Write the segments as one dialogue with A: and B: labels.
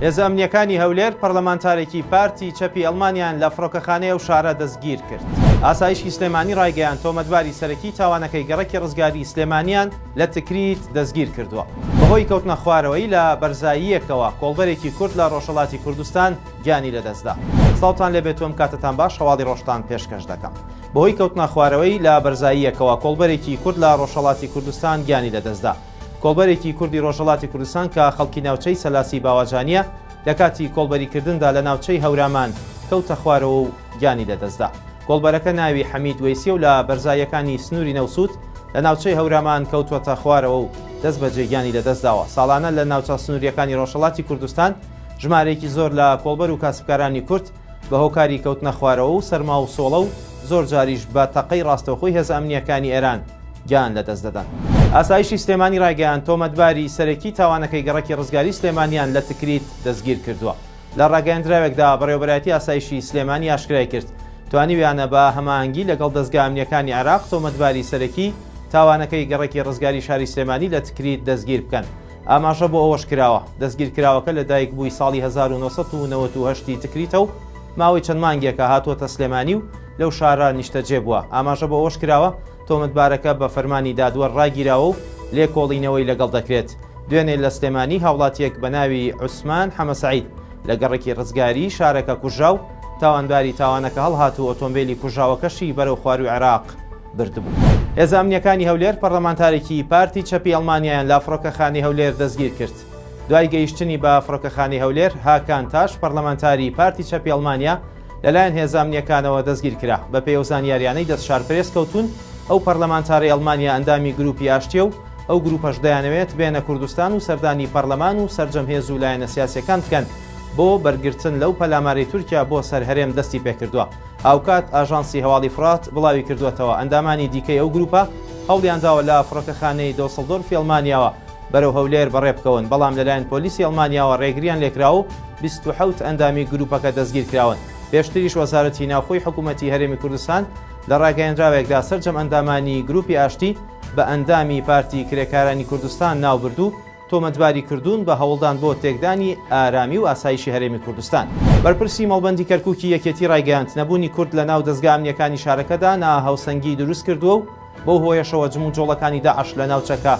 A: هێزە ئەمنیەکانی هەولێر پەرلەمانتارێکی پارتی چەپی ئەڵمانیان لە فڕۆکەخانەیە و شارە دەستگیر کرد. ئاسایشی سلێمانی ڕایگەیان تۆمەتباری سەرەکی تاوانەکەی گەڕەکی ڕزگاری سلێمانیان لە تکریت دەستگیر کردووە. بەهۆی کەوتنە خوارەوەی لە بەرزاییەکەوە کۆڵبەرێکی کورد لە ڕۆژهەڵاتی کوردستان گیانی لەدەستدا. ساڵتان لێبێت تۆم کاتتان باش هەواڵی ڕۆژتان پێشکەش دەکەم. بەهۆی کەوتنە خوارەوەی لە بەرزاییەکەوە کۆڵبەرێکی کورد لە ڕۆژهەڵاتی کوردستان گیانی لەدەستدا. کۆڵبەرێکی کوردی ڕۆژهەڵاتی کوردستان کە خەڵکی ناوچەی سەلاسی باوەجانیە لە کاتی کۆڵبەریکردندا لە ناوچەی هەورامان کەوتە خوارەوە و گیانی لەدەستدا. کۆڵبەرەکە ناوی حەمید وەیسیە و لە بەرزاییەکانی سنووری نەوسوود لە ناوچەی هەورامان کەوتوەتە خوارەوە و دەست بەجێ گیانی لەدەستداوە. ساڵانە لە ناوچە سنووریەکانی ڕۆژهەڵاتی کوردستان ژمارەیەکی زۆر لە کۆڵبەر و کاسبکارانی کورد بە هۆکاری کەوتنە خوارەوە و سەرما و سۆڵە و زۆر جاریش بە تەقەی ڕاستەوخۆی هێزە ئەمنیەکانی ئێران گیان لەدەست دەدەن. ئاسایشی سلێمانی ڕایگەیان تۆمەتباری سەرەکی تاوانەکەی گەڕەکی ڕزگاری سلێمانیان لە تکریت دەستگیر کردووە. لە ڕاگەیاندراوێکدا بەڕێوەبەرایەتی ئاسایشی سلێمانی ئاشکرای کرد توانیویانە بە هەماهەنگی لەگەڵ دەستگا ئەمنیەکانی عێراق تۆمەتباری سەرەکی تاوانەکەی گەڕەکی ڕزگاری شاری سلێمانی لە تکریت دەستگیر بکەن. ئاماژە بۆ ئەوەش کراوە دەستگیرکراوەکە لە دایک بووی ساڵی 1998 تکریتە و ماوەی چەند مانگێکە هاتووەتە سلێمانی و لەو شارە نیشتەجێ بووە. ئاماژە بۆ ئەوەش کراوە تۆمەتبارەکە بە فەرمانی دادوە ڕاگیراوە و لێکۆڵینەوەی لەگەڵ دەکرێت. دوێنێ لە سلێمانی هاوڵاتیەک بە ناوی عوسمان حەمەسعید لە گەڕێکی ڕزگاری شارەکە کوژرا و تاوانباری تاوانەکە هەڵهات و ئۆتۆمبیلی کوژراوەکەشی بەرەو خواروی عێراق بردبوو. هێزە ئەمنیەکانی هەولێر پەرلەمانتارێکی پارتی چەپی ئەڵمانیایان لە فڕۆکەخانەی هەولێر دەستگیر کرد. دوای گەیشتنی بە فڕۆکەخانەی هەولێر هاکان تاش پەرلەمانتاری پارتی چەپی ئەڵمانیا لەلایەن هێزە ئەمنیەکانەوە دەستگیر کرا. بە پێی زانیاریانەی دەستشار پرێس کەوتون ئەو پەرلەمانتاری ئەڵمانیا ئەندامی گروپی ئاشتیە و ئەو گروپەش دەیانەوێت بێنە کوردستان و سەردانی پەرلەمان و سەرجەمهێز و لایەنە سیاسیەکان بکەن بۆ بەرگرتن لەو پەلاماری تورکیا بۆ سەرهەرێم دەستی پێکردووە. هاوکات ئاژانسی هەواڵی فرات بڵاوی کردوێتەوە ئەندامانی دیکەی ئەو گروپە هەوڵیانداوە لە فڕۆکەخانەی دۆسڵدۆرفی ئەڵمانیاوە بەرەو هەولێر بەڕێ بکەون، بەڵام لەلایەن پۆلیسی ئەڵمانیاوە ڕێگریان لێکرا و 27 ئەندامی گروپەکە دەستگیر کراون. پێشتریش وەزارەتی ناوخۆی حکوومەتی هەرێمی کوردستان لە ڕاگەیەندراوێکدا سەرجەم ئەندامانی گروپی ئاشتی بە ئەندامی پارتی کرێکارانی کوردستان ناوبردوو تۆمەتباری کردوون بە هەوڵدان بۆ تێکدانی ئارامی و ئاسایشی هەرێمی کوردستان. بەرپرسی مەڵبەندی کەرکووکی یەکێتی ڕایگەیاند نەبوونی کورد لە ناو دەستگا ئەمنیەکانی شارەکەدا ناهاوسەنگی دروست کردووە و بەو هۆیەشەوە جمو جۆڵەکانی داعش لە ناوچەکە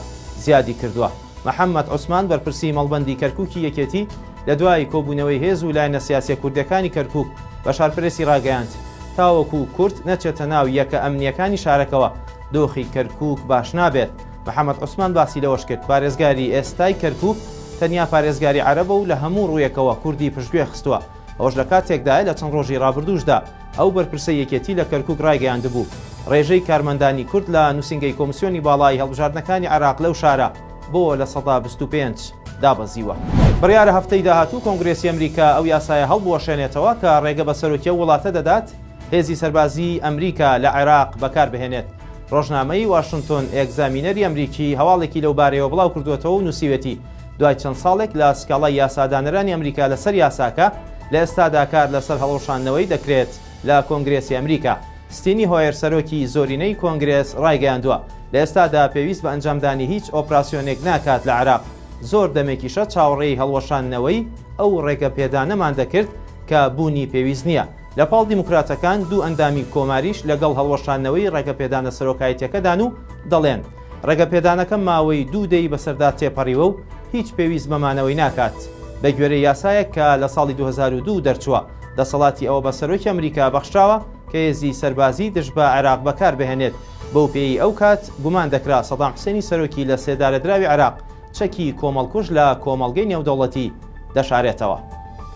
A: زیادی کردووە. محەممەد عوسمان بەرپرسی مەڵبەندی کەرکووکی یەکێتی لە دوای کۆبوونەوەی هێز و لایەنە سیاسیە کوردەکانی کەرکووک بە شارپرێسی ڕاگەیاند تاوەکو کورد نەچێتە ناو یەکە ئەمنیەکانی شارەکەەوە دۆخی کەرکووک باش نابێت. محەممەد عوسمان باسی لەوەش کرد پارێزگاری ئێستای کەرکووک تەنیا پارێزگاری عەرەبە و لە هەموو ڕوویەکەوە کوردی پشتگوێ خستووە. ئەوەش لە کاتێکدایە لە چەند ڕۆژی ڕابردووشدا ئەو بەرپرسە یەکێتی لە کەرکووک ڕایگەیاندبوو ڕێژەی کارمەندانی کورد لە نووسنگەی کۆمسیۆنی باڵای هەڵبژاردنەکانی عێراق لەو شارە بۆ لە 25 دابەزیوە. بڕیارە هەفتەی داهاتوو کۆنگرێسی ئەمریکا ئەو یاسایە هەڵبوەشێنێتەوە کە ڕێگە بە سەرۆکیە وڵاتە دەدات هێزی سەربازی ئەمریکا لە عێراق بەکاربهێنێت. ڕۆژنامەی واشنتۆن ئێگزامینەری ئەمریکی هەواڵێکی لەو بارەیەوە بڵاو کردوێتەوە و نووسیوێتی دوای چەند ساڵێک لە سکاڵای یاسادانەرانی ئەمریکا لەسەر یاساکە لە ئێستادا کار لەسەر هەڵەوشاندنەوەی دەکرێت لە کۆنگرێسی ئەمریکا. ستینی هۆیر سەرۆکی زۆرینەی کۆنگرێس ڕایگەیاندووە لە ئێستادا پێویست بە ئەنجامدانی هیچ ئۆپراسیۆنێک ناکات لە عێراق. زۆر دەمێکیشە چاوەڕێی هەڵوەشاندنەوەی ئەو ڕێگە پێدانەمان دەکرد کە بوونی پێویست نییە. لە پاڵ دیموکراتەکان دوو ئەندامی کۆماریش لەگەڵ هەڵوەشاندنەوەی ڕێگەپێدانە سەرۆکایەتیەکەدان و دەڵێن ڕێگەپێدانەکە ماوەی 2 دەی بەسەردا تێپەڕیوە و هیچ پێویست بەمانەوەی ناکات. بە گوێرەی یاسایەک کە لە ساڵی 2002 دەرچووە دەسەڵاتی ئەوە بە سەرۆکی ئەمریکا بەخشراوە کە هێزی سەربازی دژ بە عێراق بەکار بهێنێت. بەو پێی ئەو کات گومان دەکرا سەدام حوسێنی سەرۆکی لە سێدارەدراوی عێراق چەکی کۆمەڵکوژ لە کۆمەڵگەی نێودەوڵەتی دەشارێتەوە.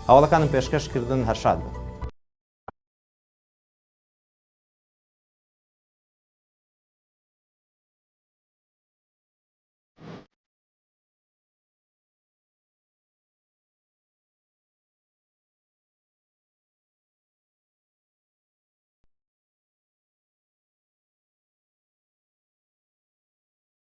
A: هەوڵەکانم پێشکەشکردن هەرشاد بن.